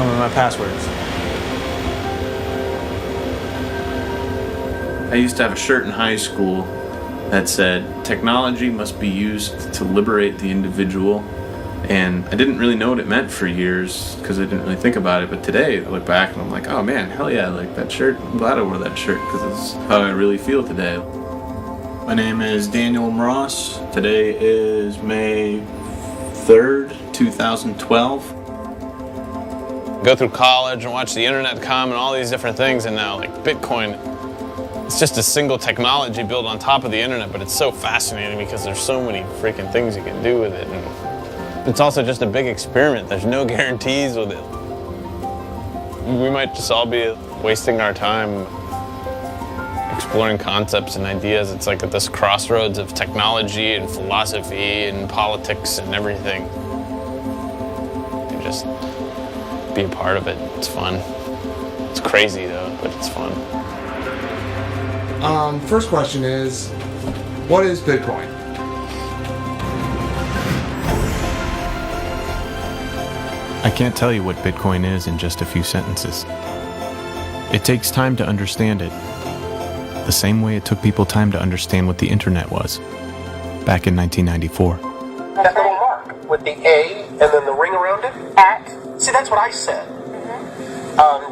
some of my passwords. I used to have a shirt in high school that said, "Technology must be used to liberate the individual." And I didn't really know what it meant for years because I didn't really think about it. But today I look back and I'm like, oh man, hell yeah, like that shirt. I'm glad I wore that shirt because it's how I really feel today. My name is Daniel Ross. Today is May 3rd, 2012. Go through college and watch the internet come and all these different things, and now like Bitcoin, it's just a single technology built on top of the internet, but it's so fascinating because there's so many freaking things you can do with it. And it's also just a big experiment. There's no guarantees with it. We might just all be wasting our time exploring concepts and ideas. It's like at this crossroads of technology and philosophy and politics and everything. And just be a part of it. It's fun. It's crazy though, but it's fun. First question is, what is Bitcoin? I can't tell you what Bitcoin is in just a few sentences. It takes time to understand it, the same way it took people time to understand what the internet was, back in 1994. That little mark with the A and then the ring around it? At? See, that's what I said.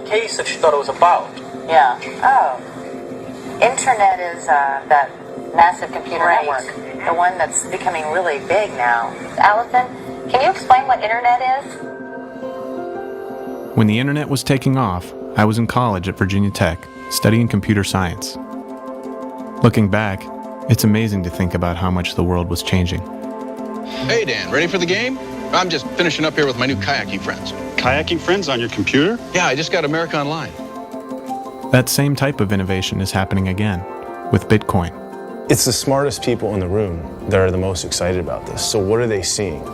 Kay said she thought it was about. Yeah. Oh. Internet is that massive computer network. The one that's becoming really big now. Allison, can you explain what internet is? When the internet was taking off, I was in college at Virginia Tech, studying computer science. Looking back, it's amazing to think about how much the world was changing. Hey Dan, ready for the game? I'm just finishing up here with my new kayaking friends. Kayaking friends on your computer? Yeah, I just got America Online. That same type of innovation is happening again, with Bitcoin. It's the smartest people in the room that are the most excited about this. So what are they seeing?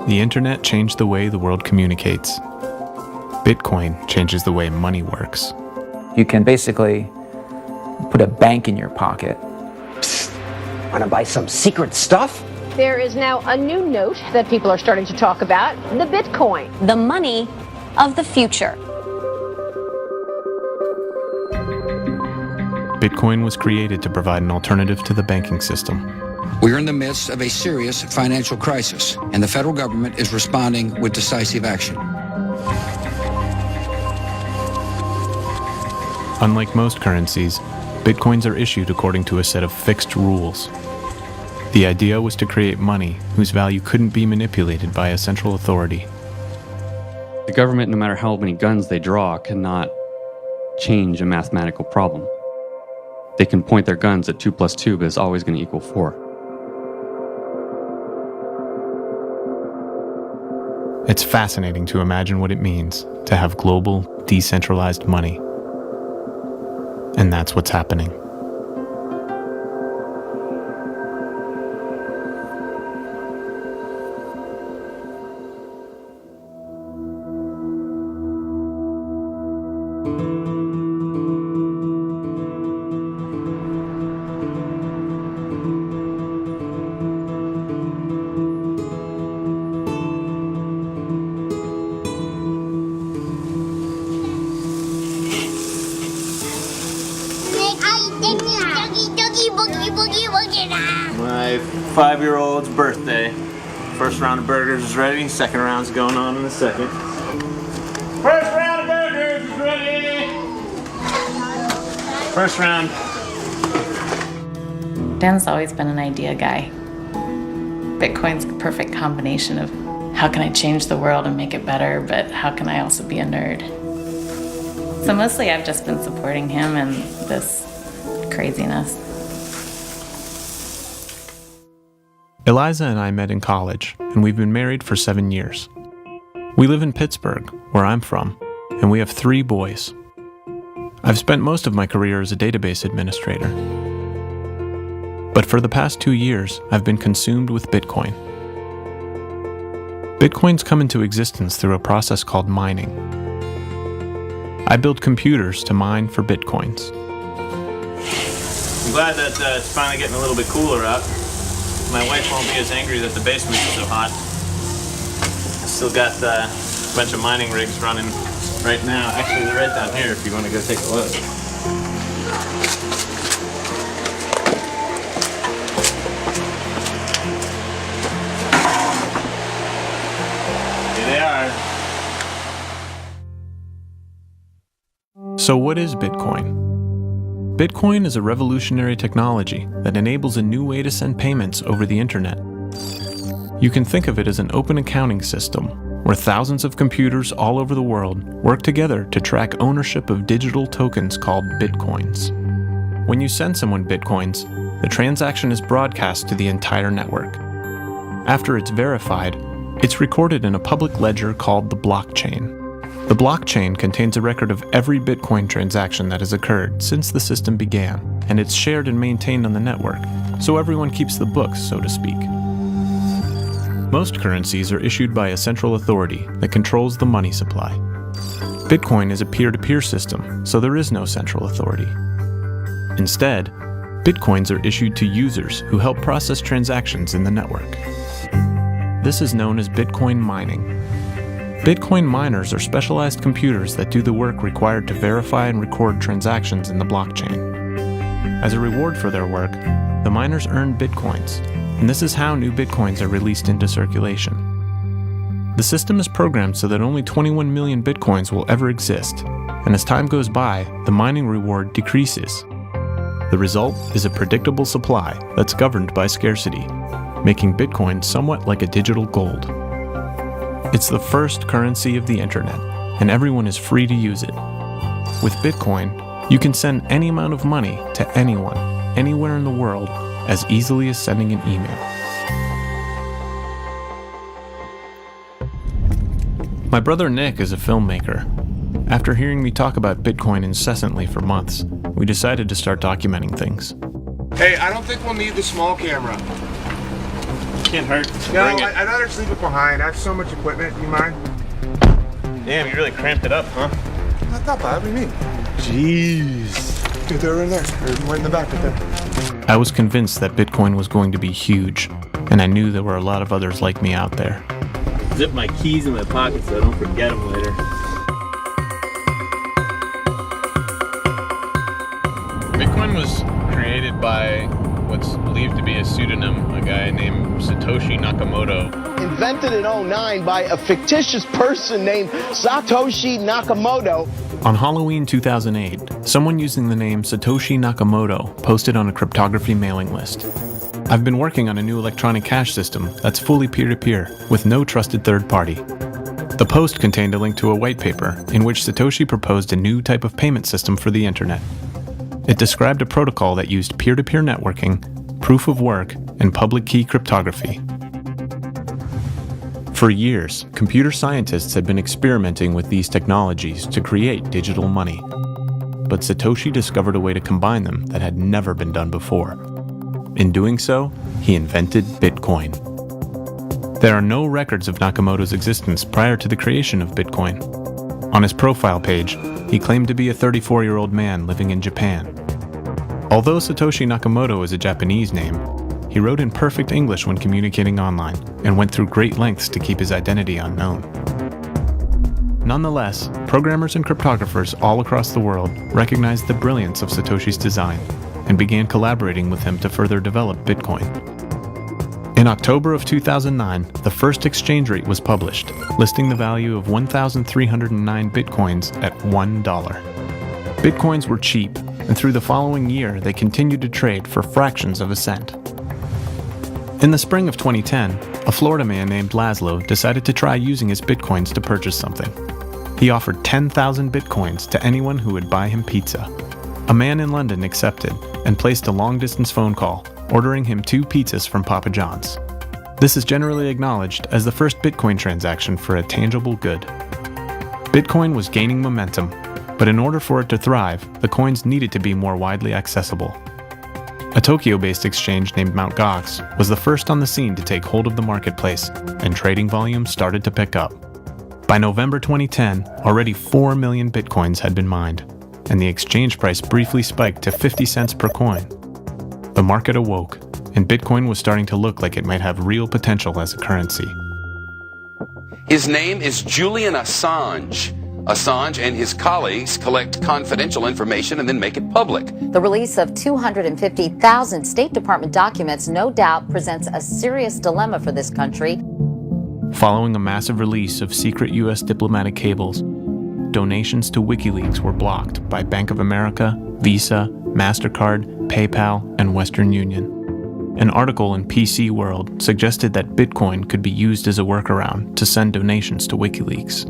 The internet changed the way the world communicates. Bitcoin changes the way money works. You can basically put a bank in your pocket. Psst. Wanna buy some secret stuff? There is now a new note that people are starting to talk about, the Bitcoin. The money of the future. Bitcoin was created to provide an alternative to the banking system. We're in the midst of a serious financial crisis, and the federal government is responding with decisive action. Unlike most currencies, Bitcoins are issued according to a set of fixed rules. The idea was to create money whose value couldn't be manipulated by a central authority. The government, no matter how many guns they draw, cannot change a mathematical problem. They can point their guns at 2 + 2, but it's always going to equal 4. It's fascinating to imagine what it means to have global, decentralized money. And that's what's happening. My 5-year-old's birthday. First round of burgers is ready. Second round's going on in a second. First round of burgers is ready. First round. Dan's always been an idea guy. Bitcoin's the perfect combination of how can I change the world and make it better, but how can I also be a nerd? So mostly I've just been supporting him in this craziness. Eliza and I met in college, and we've been married for 7 years. We live in Pittsburgh, where I'm from, and we have 3 boys. I've spent most of my career as a database administrator. But for the past 2 years, I've been consumed with Bitcoin. Bitcoin's come into existence through a process called mining. I build computers to mine for Bitcoins. I'm glad that it's finally getting a little bit cooler out. My wife won't be as angry that the basement is so hot. I still got bunch of mining rigs running right now. Actually, they're right down here if you want to go take a look. Here they are. So what is Bitcoin? Bitcoin is a revolutionary technology that enables a new way to send payments over the internet. You can think of it as an open accounting system where thousands of computers all over the world work together to track ownership of digital tokens called bitcoins. When you send someone bitcoins, the transaction is broadcast to the entire network. After it's verified, it's recorded in a public ledger called the blockchain. The blockchain contains a record of every Bitcoin transaction that has occurred since the system began, and it's shared and maintained on the network, so everyone keeps the books, so to speak. Most currencies are issued by a central authority that controls the money supply. Bitcoin is a peer-to-peer system, so there is no central authority. Instead, Bitcoins are issued to users who help process transactions in the network. This is known as Bitcoin mining. Bitcoin miners are specialized computers that do the work required to verify and record transactions in the blockchain. As a reward for their work, the miners earn Bitcoins, and this is how new Bitcoins are released into circulation. The system is programmed so that only 21 million Bitcoins will ever exist, and as time goes by, the mining reward decreases. The result is a predictable supply that's governed by scarcity, making Bitcoin somewhat like a digital gold. It's the first currency of the internet, and everyone is free to use it. With Bitcoin, you can send any amount of money to anyone, anywhere in the world, as easily as sending an email. My brother Nick is a filmmaker. After hearing me talk about Bitcoin incessantly for months, we decided to start documenting things. Hey, I don't think we'll need the small camera. Can't hurt. No, Bring it. I'd rather just leave it behind. I have so much equipment. Do you mind? Damn, you really cramped it up, huh? Not that bad. What do you mean? Jeez. Dude, they're in there. They're right in the back right there. I was convinced that Bitcoin was going to be huge, and I knew there were a lot of others like me out there. Zip my keys in my pocket so I don't forget them later. Bitcoin was created by what's believed to be a pseudonym, a guy named Satoshi Nakamoto. Invented in 2009 by a fictitious person named Satoshi Nakamoto. On Halloween 2008, someone using the name Satoshi Nakamoto posted on a cryptography mailing list. I've been working on a new electronic cash system that's fully peer-to-peer with no trusted third party. The post contained a link to a white paper in which Satoshi proposed a new type of payment system for the internet. It described a protocol that used peer-to-peer networking, proof of work, and public key cryptography. For years, computer scientists had been experimenting with these technologies to create digital money. But Satoshi discovered a way to combine them that had never been done before. In doing so, he invented Bitcoin. There are no records of Nakamoto's existence prior to the creation of Bitcoin. On his profile page, he claimed to be a 34-year-old man living in Japan. Although Satoshi Nakamoto is a Japanese name, he wrote in perfect English when communicating online and went through great lengths to keep his identity unknown. Nonetheless, programmers and cryptographers all across the world recognized the brilliance of Satoshi's design and began collaborating with him to further develop Bitcoin. In October of 2009, the first exchange rate was published, listing the value of 1,309 bitcoins at $1. Bitcoins were cheap, and through the following year, they continued to trade for fractions of a cent. In the spring of 2010, a Florida man named Laszlo decided to try using his bitcoins to purchase something. He offered 10,000 bitcoins to anyone who would buy him pizza. A man in London accepted and placed a long-distance phone call, ordering him 2 pizzas from Papa John's. This is generally acknowledged as the first Bitcoin transaction for a tangible good. Bitcoin was gaining momentum, but in order for it to thrive, the coins needed to be more widely accessible. A Tokyo-based exchange named Mt. Gox was the first on the scene to take hold of the marketplace, and trading volume started to pick up. By November 2010, already 4 million bitcoins had been mined, and the exchange price briefly spiked to 50 cents per coin. The market awoke, and Bitcoin was starting to look like it might have real potential as a currency. His name is Julian Assange. Assange and his colleagues collect confidential information and then make it public. The release of 250,000 State Department documents no doubt presents a serious dilemma for this country. Following a massive release of secret U.S. diplomatic cables, donations to WikiLeaks were blocked by Bank of America, Visa, MasterCard, PayPal, and Western Union. An article in PC World suggested that Bitcoin could be used as a workaround to send donations to WikiLeaks.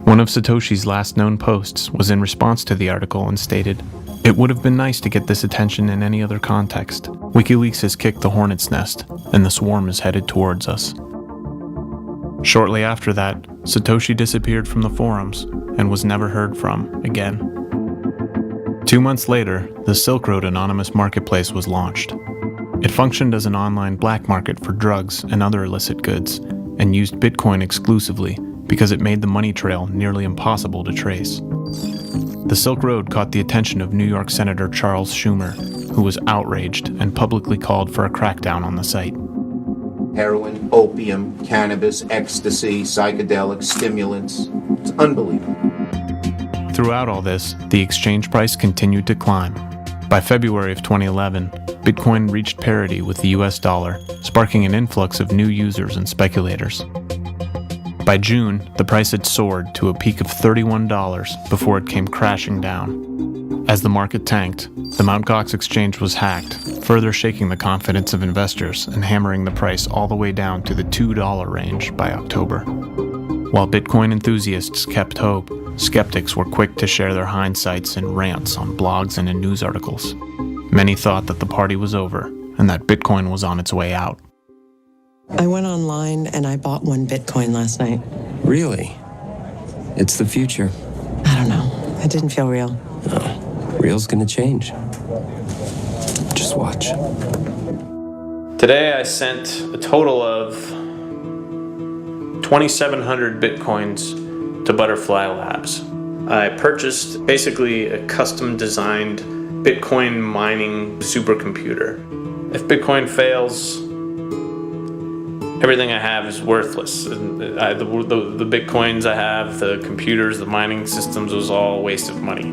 One of Satoshi's last known posts was in response to the article and stated, "It would have been nice to get this attention in any other context. WikiLeaks has kicked the hornet's nest, and the swarm is headed towards us." Shortly after that, Satoshi disappeared from the forums and was never heard from again. 2 months later, the Silk Road Anonymous Marketplace was launched. It functioned as an online black market for drugs and other illicit goods, and used Bitcoin exclusively because it made the money trail nearly impossible to trace. The Silk Road caught the attention of New York Senator Charles Schumer, who was outraged and publicly called for a crackdown on the site. Heroin, opium, cannabis, ecstasy, psychedelics, stimulants. It's unbelievable. Throughout all this, the exchange price continued to climb. By February of 2011, Bitcoin reached parity with the US dollar, sparking an influx of new users and speculators. By June, the price had soared to a peak of $31 before it came crashing down. As the market tanked, the Mt. Gox exchange was hacked, further shaking the confidence of investors and hammering the price all the way down to the $2 range by October. While Bitcoin enthusiasts kept hope, skeptics were quick to share their hindsights and rants on blogs and in news articles. Many thought that the party was over and that Bitcoin was on its way out. I went online and I bought 1 Bitcoin last night. Really? It's the future. I don't know. It didn't feel real. No. Real's gonna change. Just watch. Today I sent a total of 2,700 Bitcoins to Butterfly Labs. I purchased basically a custom designed Bitcoin mining supercomputer. If Bitcoin fails, everything I have is worthless. The Bitcoins I have, the computers, the mining systems, was all a waste of money.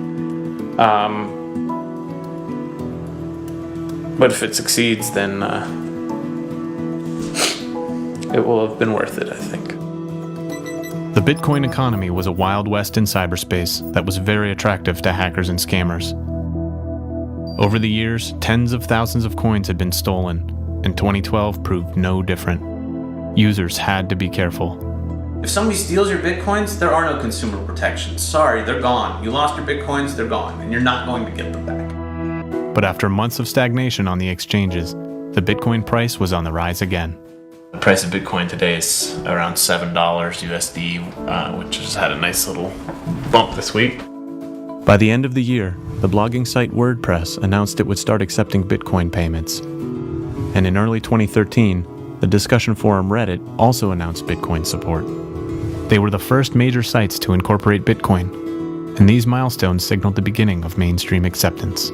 But if it succeeds, then it will have been worth it, I think. The Bitcoin economy was a wild west in cyberspace that was very attractive to hackers and scammers. Over the years, tens of thousands of coins had been stolen, and 2012 proved no different. Users had to be careful. If somebody steals your Bitcoins, there are no consumer protections. Sorry, they're gone. You lost your Bitcoins, they're gone, and you're not going to get them back. But after months of stagnation on the exchanges, the Bitcoin price was on the rise again. The price of Bitcoin today is around $7 USD, which has had a nice little bump this week. By the end of the year, the blogging site WordPress announced it would start accepting Bitcoin payments. And in early 2013, the discussion forum Reddit also announced Bitcoin support. They were the first major sites to incorporate Bitcoin, and these milestones signaled the beginning of mainstream acceptance.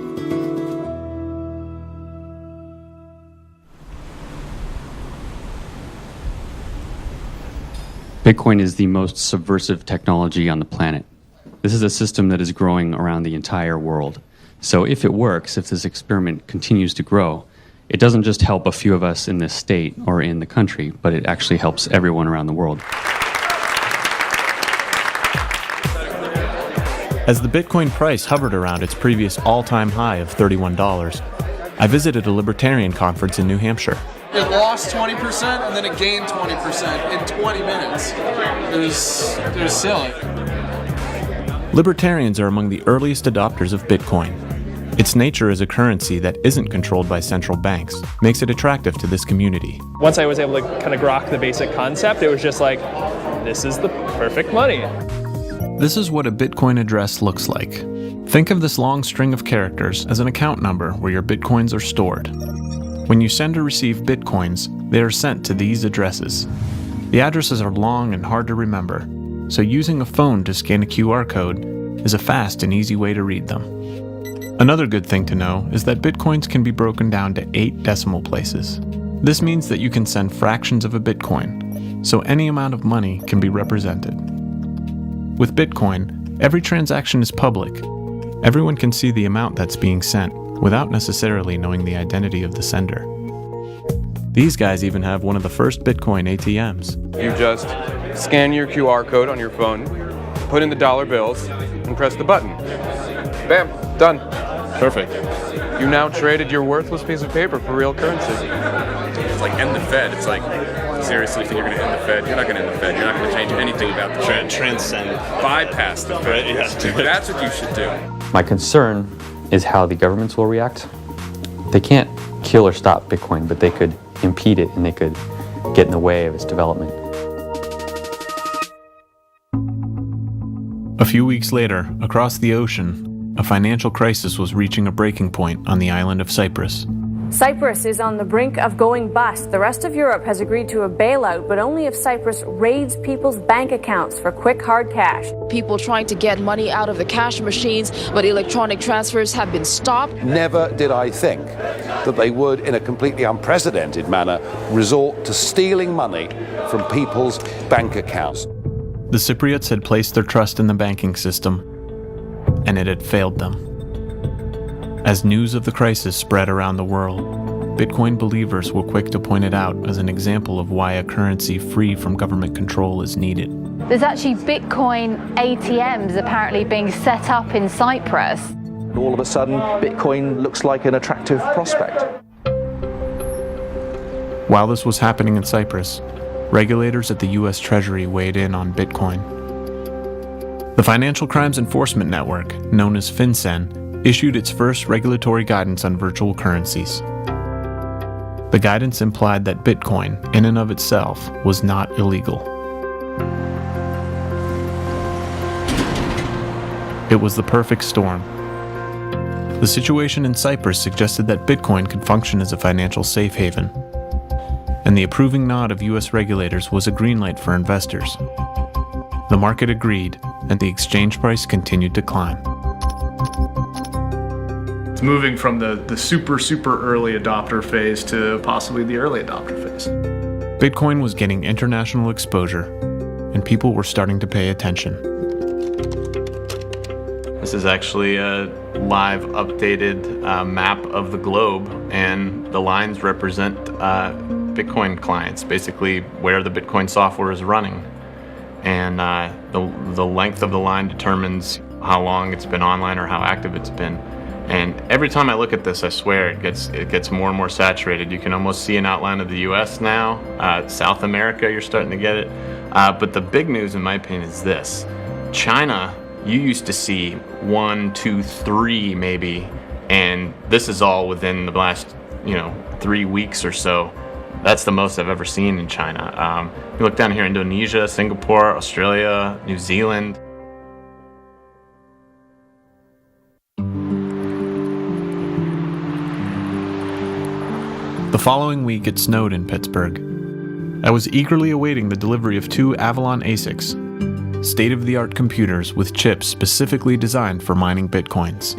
Bitcoin is the most subversive technology on the planet. This is a system that is growing around the entire world. So if it works, if this experiment continues to grow, it doesn't just help a few of us in this state or in the country, but it actually helps everyone around the world. As the Bitcoin price hovered around its previous all-time high of $31, I visited a libertarian conference in New Hampshire. It lost 20% and then it gained 20% in 20 minutes. It was silly. Libertarians are among the earliest adopters of Bitcoin. Its nature as a currency that isn't controlled by central banks makes it attractive to this community. Once I was able to kind of grok the basic concept, it was just like, this is the perfect money. This is what a Bitcoin address looks like. Think of this long string of characters as an account number where your Bitcoins are stored. When you send or receive Bitcoins, they are sent to these addresses. The addresses are long and hard to remember, so using a phone to scan a QR code is a fast and easy way to read them. Another good thing to know is that Bitcoins can be broken down to 8 decimal places. This means that you can send fractions of a Bitcoin, so any amount of money can be represented. With Bitcoin, every transaction is public. Everyone can see the amount that's being sent without necessarily knowing the identity of the sender. These guys even have one of the first Bitcoin ATMs. You just scan your QR code on your phone, put in the dollar bills, and press the button. Bam, done. Perfect. You now traded your worthless piece of paper for real currency. It's like end the Fed. It's like, seriously, you think you're going to end the Fed? You're not going to end the Fed. You're not going to change anything about the Fed. Transcend. Bypass the Fed. Right, yeah. That's what you should do. My concern is how the governments will react. They can't kill or stop Bitcoin, but they could impede it and they could get in the way of its development. A few weeks later, across the ocean, a financial crisis was reaching a breaking point on the island of Cyprus. Cyprus is on the brink of going bust. The rest of Europe has agreed to a bailout, but only if Cyprus raids people's bank accounts for quick hard cash. People trying to get money out of the cash machines, but electronic transfers have been stopped. Never did I think that they would, in a completely unprecedented manner, resort to stealing money from people's bank accounts. The Cypriots had placed their trust in the banking system, and it had failed them. As news of the crisis spread around the world, Bitcoin believers were quick to point it out as an example of why a currency free from government control is needed. There's actually Bitcoin ATMs apparently being set up in Cyprus. All of a sudden, Bitcoin looks like an attractive prospect. While this was happening in Cyprus, regulators at the U.S. Treasury weighed in on Bitcoin. The Financial Crimes Enforcement Network, known as FinCEN, issued its first regulatory guidance on virtual currencies. The guidance implied that Bitcoin, in and of itself, was not illegal. It was the perfect storm. The situation in Cyprus suggested that Bitcoin could function as a financial safe haven, and the approving nod of U.S. regulators was a green light for investors. The market agreed, and the exchange price continued to climb. It's moving from the super early adopter phase to possibly the early adopter phase. Bitcoin was getting international exposure, and people were starting to pay attention. This is actually a live updated map of the globe, and the lines represent Bitcoin clients, basically where the Bitcoin software is running. And the length of the line determines how long it's been online or how active it's been. And every time I look at this, I swear it gets more and more saturated. You can almost see an outline of the US now. South America, you're starting to get it. But the big news, in my opinion, is this. China, you used to see 1, 2, 3 maybe, and this is all within the last 3 weeks or so. That's the most I've ever seen in China. You look down here, Indonesia, Singapore, Australia, New Zealand. The following week, it snowed in Pittsburgh. I was eagerly awaiting the delivery of 2 Avalon ASICs, state-of-the-art computers with chips specifically designed for mining Bitcoins.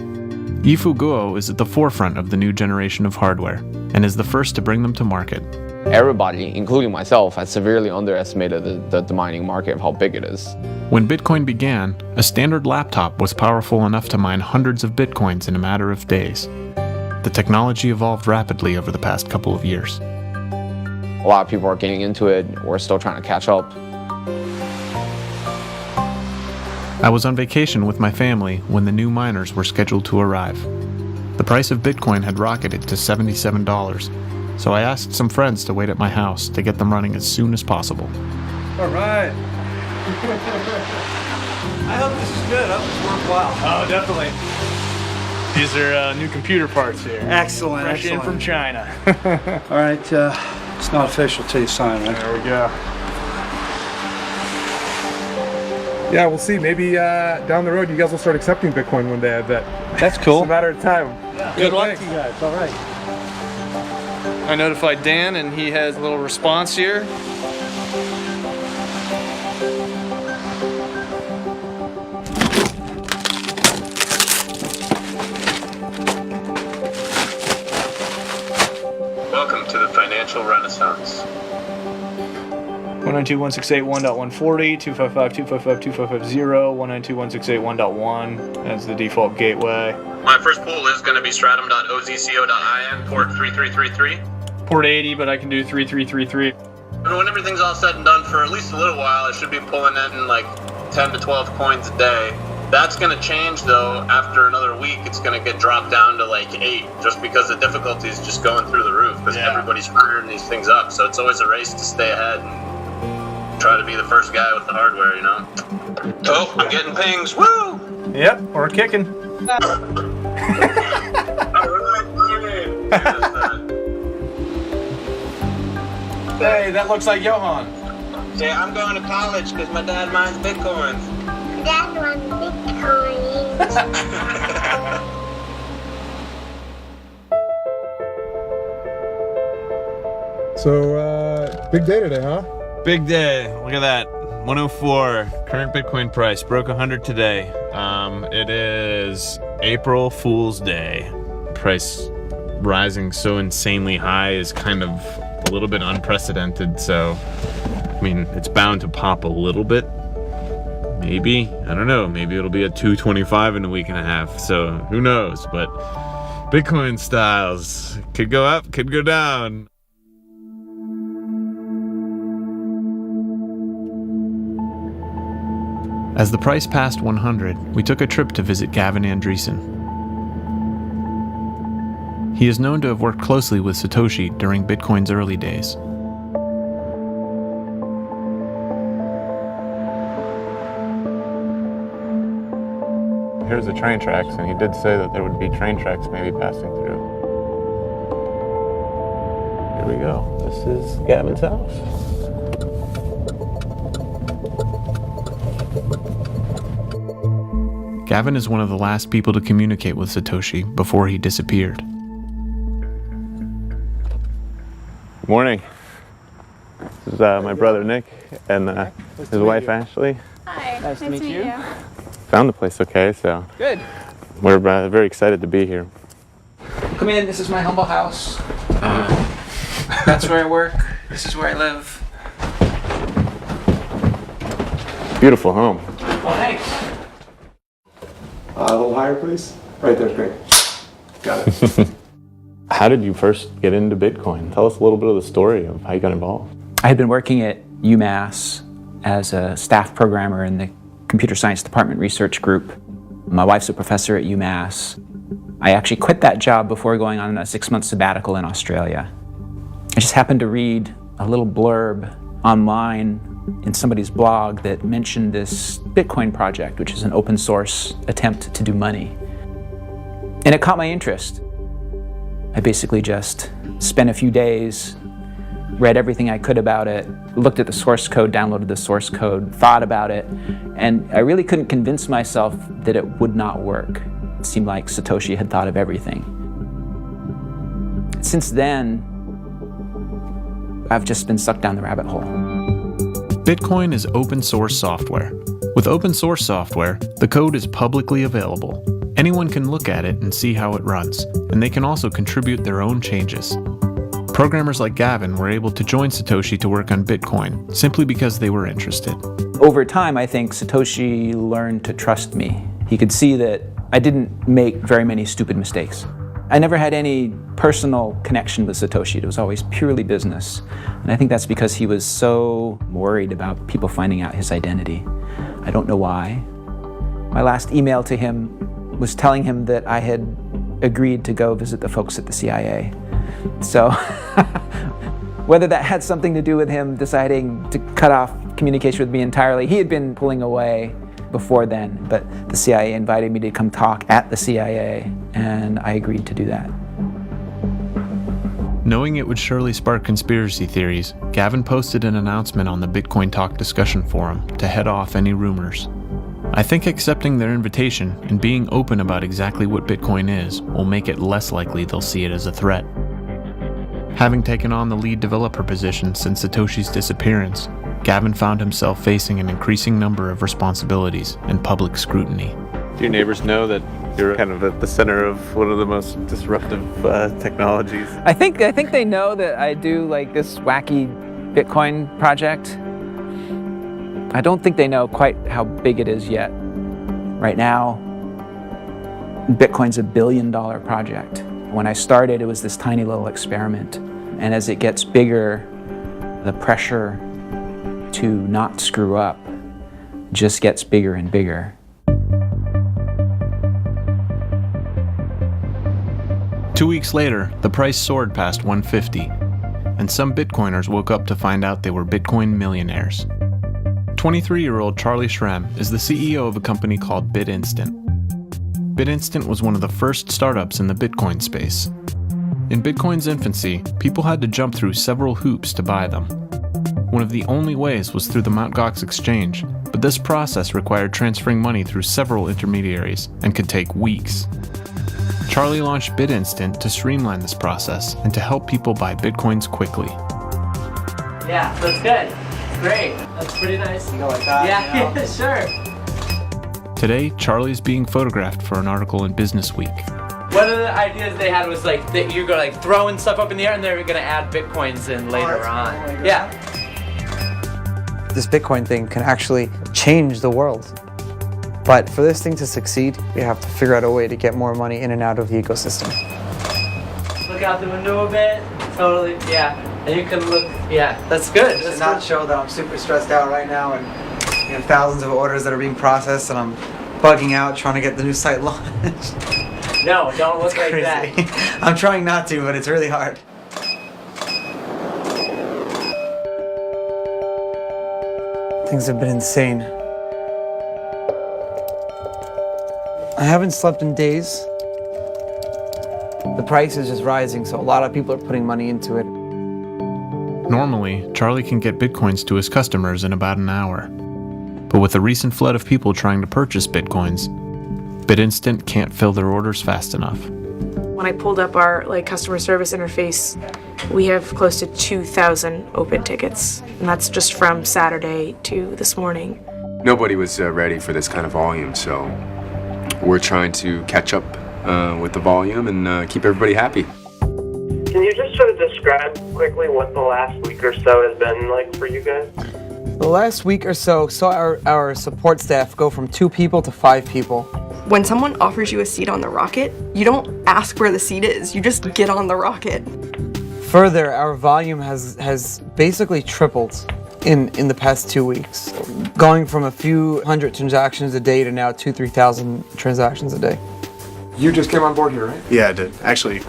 Yifu Guo is at the forefront of the new generation of hardware and is the first to bring them to market. Everybody, including myself, has severely underestimated the mining market of how big it is. When Bitcoin began, a standard laptop was powerful enough to mine hundreds of Bitcoins in a matter of days. The technology evolved rapidly over the past couple of years. A lot of people are getting into it. We're still trying to catch up. I was on vacation with my family when the new miners were scheduled to arrive. The price of Bitcoin had rocketed to $77, so I asked some friends to wait at my house to get them running as soon as possible. All right. I hope this is good. I hope it's worthwhile. Oh, definitely. These are new computer parts here. Excellent. Fresh in from China. All right. It's not official till you sign, right? There we go. Yeah, we'll see. Maybe down the road you guys will start accepting Bitcoin one day, I bet. That's cool. It's a matter of time. Yeah. Good luck to you guys. All right. I notified Dan, and he has a little response here. Welcome to the financial renaissance. 192.168.1.140, 255.255.255.0, 192.168.1.1 as the default gateway. My first pool is going to be stratum.ozco.in, port 3333. Port 80, but I can do 3333. And when everything's all said and done, for at least a little while, I should be pulling in like 10 to 12 coins a day. That's going to change, though. After another week, it's going to get dropped down to like 8, just because the difficulty is just going through the roof, because everybody's firing these things up. So it's always a race to stay ahead and try to be the first guy with the hardware, you know? Oh, I'm getting pings. Woo! Yep, we're kicking. Hey, that looks like Johan. Yeah, I'm going to college because my dad mines Bitcoins. Dad wants Bitcoin. So, big day today, huh? Big day. Look at that. 104. Current Bitcoin price. Broke 100 today. It is April Fool's Day. Price rising so insanely high is kind of a little bit unprecedented. So, I mean, it's bound to pop a little bit. Maybe. I don't know. Maybe it'll be at 225 in a week and a half. So, who knows? But Bitcoin styles could go up, could go down. As the price passed 100, we took a trip to visit Gavin Andreessen. He is known to have worked closely with Satoshi during Bitcoin's early days. Here's the train tracks, and he did say that there would be train tracks maybe passing through. Here we go. This is Gavin's house. Gavin is one of the last people to communicate with Satoshi before he disappeared. Morning. This is my brother Nick and his wife Ashley. Hi. Nice to meet you. Found the place okay, so Good. we're very excited to be here. Come in. This is my humble house. That's where I work. This is where I live. Beautiful home. Well, thanks. A little higher, please. Right there's great. Got it. How did you first get into Bitcoin? Tell us a little bit of the story of how you got involved. I had been working at UMass as a staff programmer in the Computer Science Department Research Group. My wife's a professor at UMass. I actually quit that job before going on a 6-month sabbatical in Australia. I just happened to read a little blurb online in somebody's blog that mentioned this Bitcoin project, which is an open source attempt to do money. And it caught my interest. I basically just spent a few days, read everything I could about it, looked at the source code, downloaded the source code, thought about it, and I really couldn't convince myself that it would not work. It seemed like Satoshi had thought of everything. Since then, I've just been sucked down the rabbit hole. Bitcoin is open source software. With open source software, the code is publicly available. Anyone can look at it and see how it runs, and they can also contribute their own changes. Programmers like Gavin were able to join Satoshi to work on Bitcoin simply because they were interested. Over time, I think Satoshi learned to trust me. He could see that I didn't make very many stupid mistakes. I never had any personal connection with Satoshi. It was always purely business. And I think that's because he was so worried about people finding out his identity. I don't know why. My last email to him was telling him that I had agreed to go visit the folks at the CIA. So whether that had something to do with him deciding to cut off communication with me entirely, he had been pulling away before then, but the CIA invited me to come talk at the CIA, and I agreed to do that. Knowing it would surely spark conspiracy theories, Gavin posted an announcement on the Bitcoin Talk discussion forum to head off any rumors. I think accepting their invitation and being open about exactly what Bitcoin is will make it less likely they'll see it as a threat. Having taken on the lead developer position since Satoshi's disappearance, Gavin found himself facing an increasing number of responsibilities and public scrutiny. Do your neighbors know that you're kind of at the center of one of the most disruptive technologies? I think they know that I do like this wacky Bitcoin project. I don't think they know quite how big it is yet. Right now, Bitcoin's $1 billion project. When I started, it was this tiny little experiment. And as it gets bigger, the pressure to not screw up just gets bigger and bigger. Two weeks later, the price soared past 150, and some Bitcoiners woke up to find out they were Bitcoin millionaires. 23-year-old Charlie Shrem is the CEO of a company called BitInstant. BitInstant was one of the first startups in the Bitcoin space. In Bitcoin's infancy, people had to jump through several hoops to buy them. One of the only ways was through the Mt. Gox exchange, but this process required transferring money through several intermediaries and could take weeks. Charlie launched BitInstant to streamline this process and to help people buy Bitcoins quickly. Yeah, that's good. Great. That's pretty nice. You go like that? Yeah, you know? Sure. Today, Charlie's being photographed for an article in Business Week. One of the ideas they had was like that you're gonna like throwing stuff up in the air and they're gonna add Bitcoins in later on. Yeah. This Bitcoin thing can actually change the world. But for this thing to succeed, we have to figure out a way to get more money in and out of the ecosystem. Look out the window a bit. Totally, yeah. And you can look, yeah, that's good. That's not show that I'm super stressed out right now and we have thousands of orders that are being processed and I'm bugging out trying to get the new site launched. No, don't look like that. I'm trying not to, but it's really hard. Things have been insane. I haven't slept in days. The price is just rising, so a lot of people are putting money into it. Normally, Charlie can get Bitcoins to his customers in about an hour. But with the recent flood of people trying to purchase Bitcoins, BitInstant can't fill their orders fast enough. When I pulled up our customer service interface, we have close to 2,000 open tickets, and that's just from Saturday to this morning. Nobody was ready for this kind of volume, so we're trying to catch up with the volume and keep everybody happy. Can you just sort of describe quickly what the last week or so has been like for you guys? The last week or so saw our support staff go from 2 people to 5 people. When someone offers you a seat on the rocket, you don't ask where the seat is, you just get on the rocket. Further, our volume has basically tripled in the past 2 weeks, going from a few hundred transactions a day to now 2,000-3,000 transactions a day. You just came on board here, right? Yeah, I did. Actually,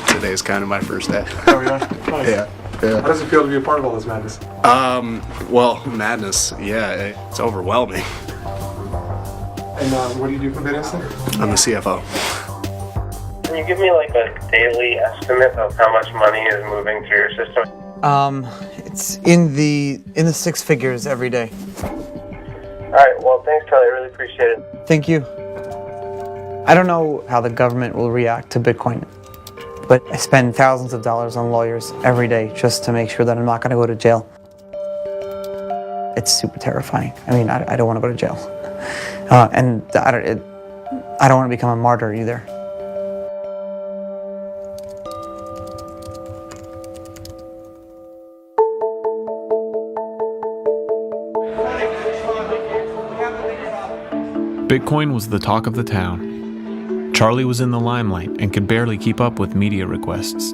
today is kind of my first day. Oh, yeah? Nice. Yeah. How does it feel to be a part of all this madness? Well, madness, yeah, it's overwhelming. And what do you do for BitInstant? I'm the CFO. Can you give me like a daily estimate of how much money is moving through your system? It's in the 6 figures every day. All right, well, thanks, Charlie. I really appreciate it. Thank you. I don't know how the government will react to Bitcoin, but I spend thousands of dollars on lawyers every day just to make sure that I'm not going to go to jail. It's super terrifying. I mean, I don't want to go to jail. And I don't want to become a martyr either. Bitcoin was the talk of the town. Charlie was in the limelight and could barely keep up with media requests.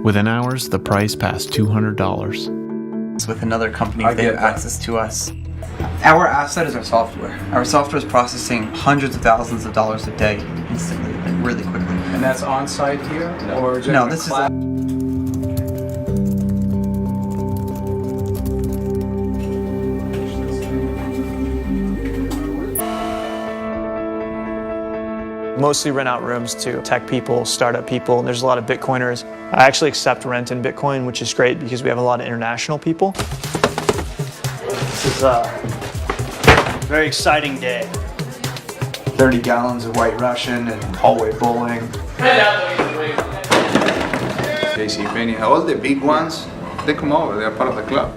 Within hours, the price passed $200. With another company, they have access to us. Our asset is our software. Our software is processing hundreds of thousands of dollars a day instantly, really quickly. And that's on site here? Or just no, this is mostly rent out rooms to tech people, startup people, and there's a lot of Bitcoiners. I actually accept rent in Bitcoin, which is great because we have a lot of international people. This is a very exciting day. 30 gallons of White Russian and hallway bowling. JC Penney, all the big ones, they come over, they're part of the club.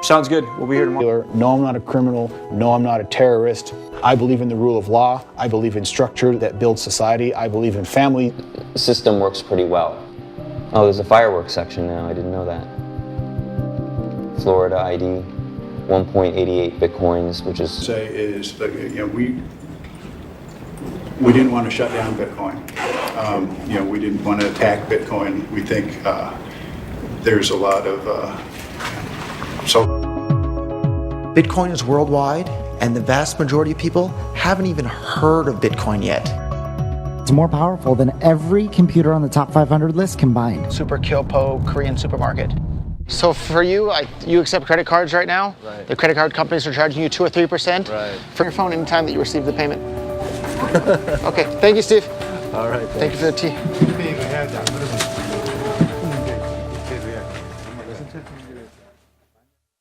Sounds good. We'll be here tomorrow. No, I'm not a criminal. No, I'm not a terrorist. I believe in the rule of law. I believe in structure that builds society. I believe in family. The system works pretty well. Oh, there's a fireworks section now. I didn't know that. Florida ID, 1.88 bitcoins, which is... Say is that, we didn't want to shut down Bitcoin. We didn't want to attack Bitcoin. We think there's a lot of Bitcoin is worldwide, and the vast majority of people haven't even heard of Bitcoin yet. It's more powerful than every computer on the top 500 list combined. Super Kyopo Korean supermarket. So for you, you accept credit cards right now? Right. The credit card companies are charging you 2 or 3% Right. for your phone anytime that you receive the payment. Okay, thank you, Steve. All right. Thank you for the tea.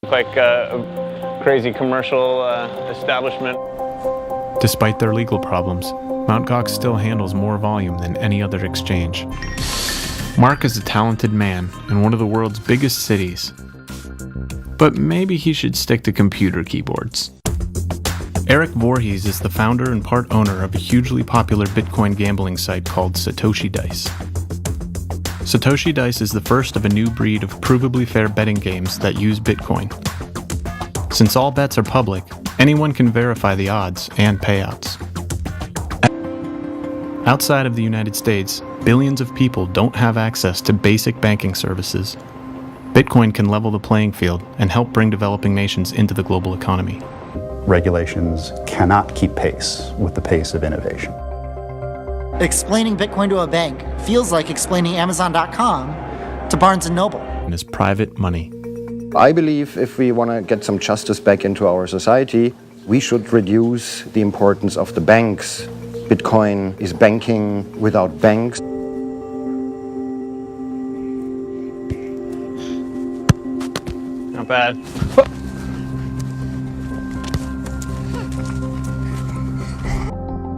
Like a crazy commercial establishment. Despite their legal problems, Mt. Gox still handles more volume than any other exchange. Mark is a talented man in one of the world's biggest cities. But maybe he should stick to computer keyboards. Eric Voorhees is the founder and part owner of a hugely popular Bitcoin gambling site called Satoshi Dice. Satoshi Dice is the first of a new breed of provably fair betting games that use Bitcoin. Since all bets are public, anyone can verify the odds and payouts. Outside of the United States, billions of people don't have access to basic banking services. Bitcoin can level the playing field and help bring developing nations into the global economy. Regulations cannot keep pace with the pace of innovation. Explaining Bitcoin to a bank feels like explaining Amazon.com to Barnes & Noble. And is private money. I believe if we want to get some justice back into our society, we should reduce the importance of the banks. Bitcoin is banking without banks. Not bad.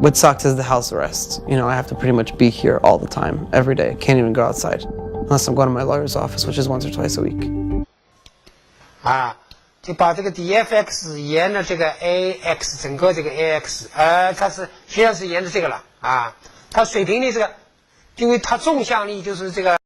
What sucks is the house arrest. I have to pretty much be here all the time, every day. Can't even go outside, unless I'm going to my lawyer's office, which is once or twice a week. 就把这个 DFX 沿着这个 AX 整个这个 AX， 它是实际上是沿着这个了啊。它水平的这个，因为它纵向力就是这个。